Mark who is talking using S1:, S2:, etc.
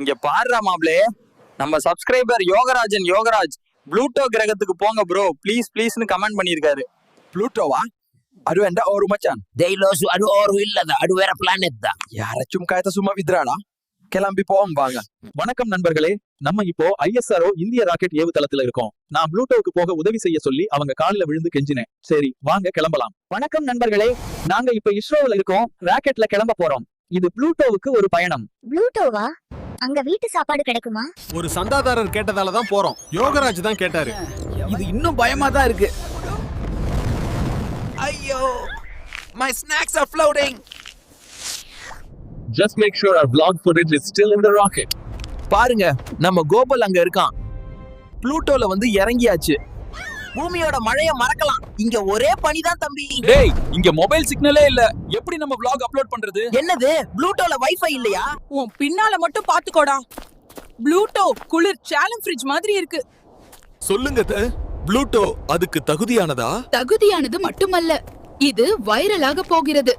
S1: இங்க பாருடா மாப்ளே, நம்ம சப்ஸ்கிரைபர் யோகராஜ் ப்ளூட்டோ கிரகத்துக்கு போங்க ப்ரோ ப்ளீஸ் ப்ளீஸ்னு கமெண்ட் பண்ணியிருக்காரு.
S2: പ്ലൂട്ടോവാ? അത് എന്റെ ഓർമ്മച്ചാൻ.
S3: டெய்லோசு அது ஓர்வு இல்லதா, அது வேற பிளானட் தான்.
S2: யாராச்சும் காயத்த சும்மா வித்ராடா. கிளம்பி போவோம் வாங்க.
S4: வணக்கம் நண்பர்களே, நம்ம இப்போ ISRO இந்திய ராக்கெட் ஏவுதளத்துல இருக்கோம். நான் ப்ளூட்டோவுக்கு போக உதவி செய்ய சொல்லி அவங்க காலில் விழுந்து கெஞ்சினேன். சரி வாங்க கிளம்பலாம்.
S5: வணக்கம் நண்பர்களே, நாங்க இப்ப இஸ்ரோல இருக்கோம். ராக்கெட்ல கிளம்ப போறோம். இது ப்ளூட்டோவுக்கு ஒரு பயணம்.
S6: ப்ளூட்டோவா? அங்க வீட்டு சாப்பாடு கிடைக்குமா?
S7: ஒரு சந்தாதாரர் கேட்டதால தான் போறோம். யோகராஜ் தான் கேட்டாரு.
S2: இது இன்னும் பயமா தான் இருக்கு. ஐயோ, my snacks are floating.
S4: Just make sure our vlog footage is still in the rocket.
S2: பாருங்க, நம்ம கோபால் அங்க இருக்கான். ப்ளூட்டோல வந்து இறங்கியாச்சு.
S3: பூமியோட மழைய மறக்கலாம். இங்க ஒரே பனிதான் தம்பி.
S4: டேய், இங்க மொபைல் சிக்னலே இல்ல. எப்படி நம்ம vlog அப்லோட் பண்றது?
S3: என்னது, ப்ளூட்டோல வைஃபை இல்லையா?
S8: உன் பின்னால மட்டும் பாத்துக்கோடா. ப்ளூட்டோ குளிர் சேலம் ஃப்ரிட்ஜ் மாதிரி இருக்கு.
S7: சொல்லுங்க ப்ளூட்டோ அதுக்கு தகுதியானதா?
S9: தகுதியானது மட்டுமல்ல, இது வைரலாக போகிறது.